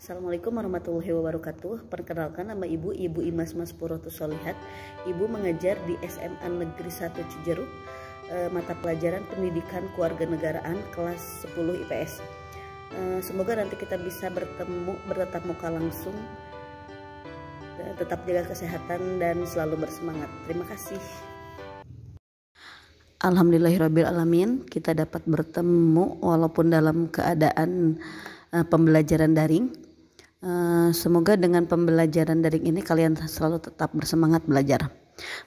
Assalamualaikum warahmatullahi wabarakatuh. Perkenalkan, nama Ibu Imas Maspuratus Solihat. Ibu mengajar di SMA Negeri 1 Cijeruk, mata pelajaran Pendidikan Kewarganegaraan kelas 10 IPS. Semoga nanti kita bisa bertatap muka langsung. Tetap jaga kesehatan dan selalu bersemangat. Terima kasih. Alhamdulillahirrabbilalamin, kita dapat bertemu walaupun dalam keadaan pembelajaran daring. Semoga dengan pembelajaran daring ini kalian selalu tetap bersemangat belajar.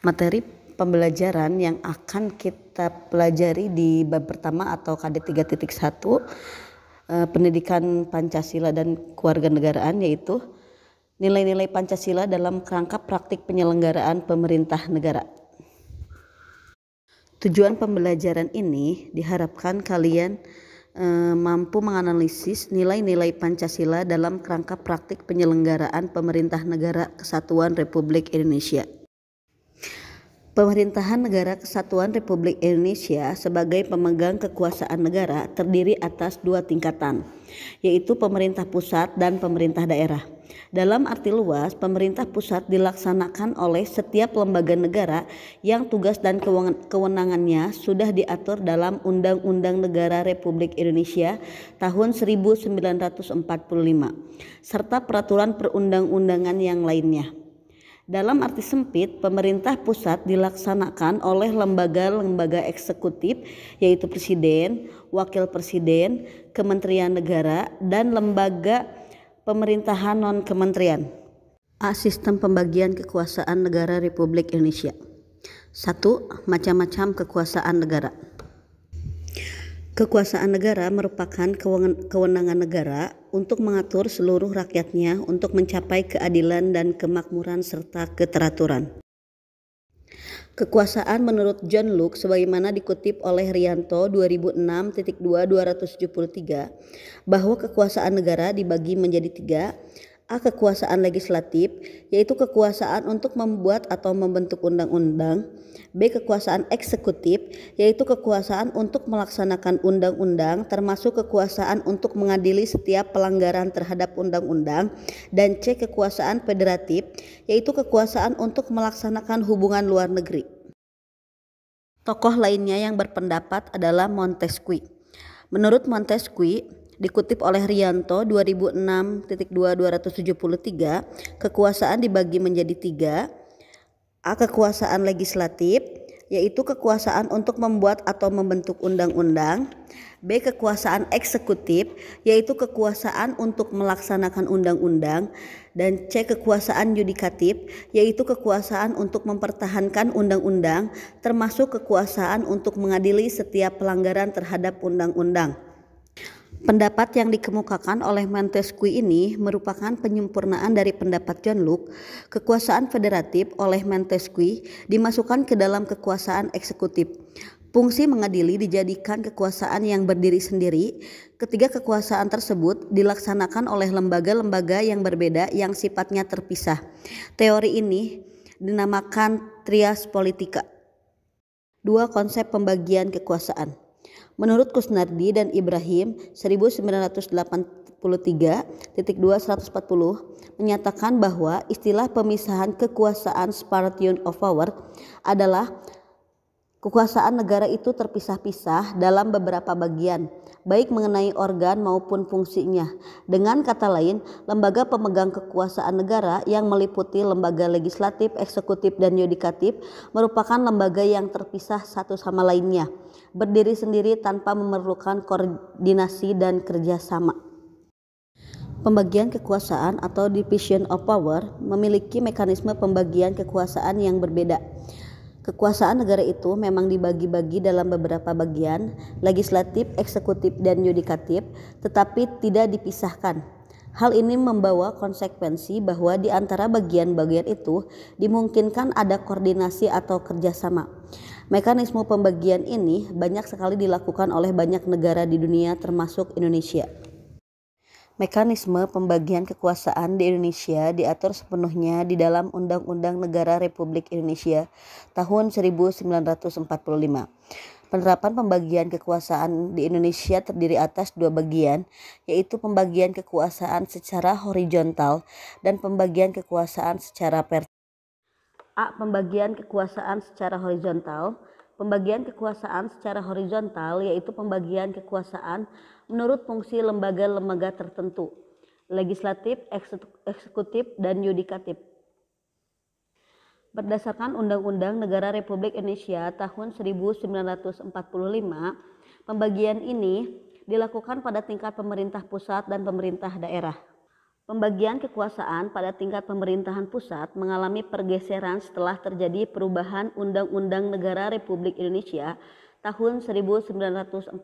Materi pembelajaran yang akan kita pelajari di bab pertama atau KD 3.1 Pendidikan Pancasila dan Kewarganegaraan, yaitu nilai-nilai Pancasila dalam kerangka praktik penyelenggaraan pemerintah negara. Tujuan pembelajaran ini diharapkan kalian mampu menganalisis nilai-nilai Pancasila dalam kerangka praktik penyelenggaraan pemerintah negara Kesatuan Republik Indonesia. Pemerintahan Negara Kesatuan Republik Indonesia sebagai pemegang kekuasaan negara terdiri atas dua tingkatan, yaitu pemerintah pusat dan pemerintah daerah. Dalam arti luas, pemerintah pusat dilaksanakan oleh setiap lembaga negara yang tugas dan kewenangannya sudah diatur dalam Undang-Undang Negara Republik Indonesia tahun 1945 serta peraturan perundang-undangan yang lainnya. Dalam arti sempit, pemerintah pusat dilaksanakan oleh lembaga-lembaga eksekutif, yaitu Presiden, Wakil Presiden, Kementerian Negara, dan lembaga pemerintahan non-kementerian. Sistem pembagian kekuasaan negara Republik Indonesia. 1. Macam-macam kekuasaan negara. Kekuasaan negara merupakan kewenangan negara untuk mengatur seluruh rakyatnya untuk mencapai keadilan dan kemakmuran serta keteraturan. Kekuasaan menurut John Locke sebagaimana dikutip oleh Rianto 2006.273 bahwa kekuasaan negara dibagi menjadi 3. A. Kekuasaan legislatif, yaitu kekuasaan untuk membuat atau membentuk undang-undang. B. Kekuasaan eksekutif, yaitu kekuasaan untuk melaksanakan undang-undang termasuk kekuasaan untuk mengadili setiap pelanggaran terhadap undang-undang. Dan C. Kekuasaan federatif, yaitu kekuasaan untuk melaksanakan hubungan luar negeri. Tokoh lainnya yang berpendapat adalah Montesquieu. Menurut Montesquieu, dikutip oleh Rianto 2006.273, kekuasaan dibagi menjadi 3. A. Kekuasaan legislatif, yaitu kekuasaan untuk membuat atau membentuk undang-undang. B. Kekuasaan eksekutif, yaitu kekuasaan untuk melaksanakan undang-undang. Dan C. Kekuasaan yudikatif, yaitu kekuasaan untuk mempertahankan undang-undang termasuk kekuasaan untuk mengadili setiap pelanggaran terhadap undang-undang. Pendapat yang dikemukakan oleh Montesquieu ini merupakan penyempurnaan dari pendapat John Locke. Kekuasaan federatif oleh Montesquieu dimasukkan ke dalam kekuasaan eksekutif. Fungsi mengadili dijadikan kekuasaan yang berdiri sendiri. Ketiga kekuasaan tersebut dilaksanakan oleh lembaga-lembaga yang berbeda yang sifatnya terpisah. Teori ini dinamakan trias politika. 2. Konsep pembagian kekuasaan. Menurut Kusnardi dan Ibrahim 1983.2.140 menyatakan bahwa istilah pemisahan kekuasaan separation of power adalah kekuasaan negara itu terpisah-pisah dalam beberapa bagian, baik mengenai organ maupun fungsinya. Dengan kata lain, lembaga pemegang kekuasaan negara yang meliputi lembaga legislatif, eksekutif, dan yudikatif merupakan lembaga yang terpisah satu sama lainnya, berdiri sendiri tanpa memerlukan koordinasi dan kerjasama. Pembagian kekuasaan atau division of power memiliki mekanisme pembagian kekuasaan yang berbeda. Kekuasaan negara itu memang dibagi-bagi dalam beberapa bagian, legislatif, eksekutif, dan yudikatif, tetapi tidak dipisahkan. Hal ini membawa konsekuensi bahwa di antara bagian-bagian itu dimungkinkan ada koordinasi atau kerjasama. Mekanisme pembagian ini banyak sekali dilakukan oleh banyak negara di dunia termasuk Indonesia. Mekanisme pembagian kekuasaan di Indonesia diatur sepenuhnya di dalam Undang-Undang Negara Republik Indonesia tahun 1945. Penerapan pembagian kekuasaan di Indonesia terdiri atas dua bagian, yaitu pembagian kekuasaan secara horizontal dan pembagian kekuasaan secara vertikal. A. Pembagian kekuasaan secara horizontal. Pembagian kekuasaan secara horizontal yaitu pembagian kekuasaan menurut fungsi lembaga-lembaga tertentu, legislatif, eksekutif, dan yudikatif. Berdasarkan Undang-Undang Negara Republik Indonesia tahun 1945, pembagian ini dilakukan pada tingkat pemerintah pusat dan pemerintah daerah. Pembagian kekuasaan pada tingkat pemerintahan pusat mengalami pergeseran setelah terjadi perubahan Undang-Undang Negara Republik Indonesia tahun 1945.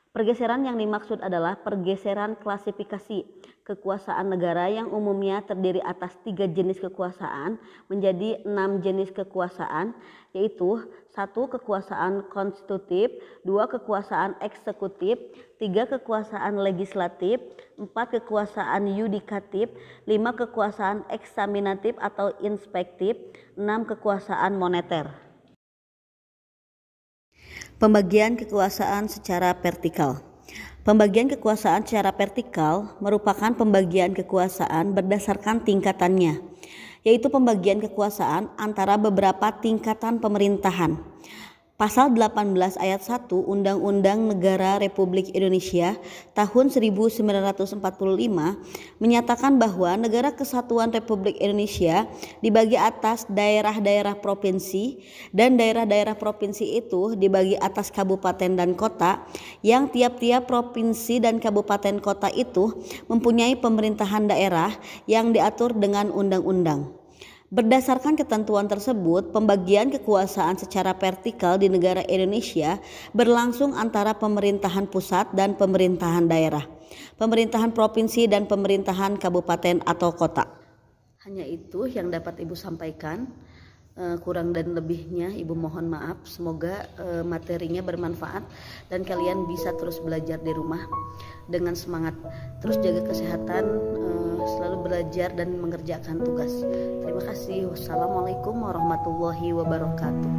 Pergeseran yang dimaksud adalah pergeseran klasifikasi kekuasaan negara yang umumnya terdiri atas 3 jenis kekuasaan menjadi 6 jenis kekuasaan, yaitu 1. Kekuasaan konstitutif, 2. Kekuasaan eksekutif, 3. Kekuasaan legislatif, 4. Kekuasaan yudikatif, 5. Kekuasaan eksaminatif atau inspektif, 6. Kekuasaan moneter. Pembagian kekuasaan secara vertikal. Pembagian kekuasaan secara vertikal merupakan pembagian kekuasaan berdasarkan tingkatannya, yaitu pembagian kekuasaan antara beberapa tingkatan pemerintahan. Pasal 18 ayat 1 Undang-Undang Negara Republik Indonesia tahun 1945 menyatakan bahwa Negara Kesatuan Republik Indonesia dibagi atas daerah-daerah provinsi, dan daerah-daerah provinsi itu dibagi atas kabupaten dan kota, yang tiap-tiap provinsi dan kabupaten kota itu mempunyai pemerintahan daerah yang diatur dengan undang-undang. Berdasarkan ketentuan tersebut, pembagian kekuasaan secara vertikal di negara Indonesia berlangsung antara pemerintahan pusat dan pemerintahan daerah, pemerintahan provinsi dan pemerintahan kabupaten atau kota. Hanya itu yang dapat Ibu sampaikan. Kurang dan lebihnya Ibu mohon maaf. Semoga materinya bermanfaat dan kalian bisa terus belajar di rumah dengan semangat. Terus jaga kesehatan, selalu belajar dan mengerjakan tugas. Terima kasih. Wassalamualaikum warahmatullahi wabarakatuh.